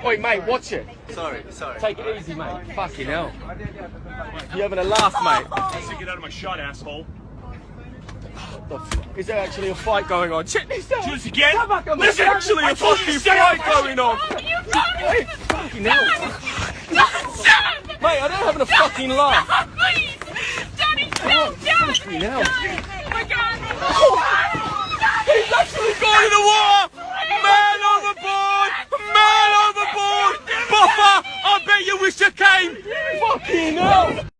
Oi, mate, watch it. Sorry. Take it easy, mate. Fucking hell. You having a laugh, mate? So get out of my shot, asshole. Is there actually a fight going on? Check this out. Do this again? There's actually a fucking fight going on. You Fucking hell. Dad! Mate, I don't having a fucking laugh. Please! Daddy, no! Dad! Fucking hell. Oh my god! He's actually gone in the water! Man overboard! Man overboard! Buffer! I bet you wish you came! Fucking hell!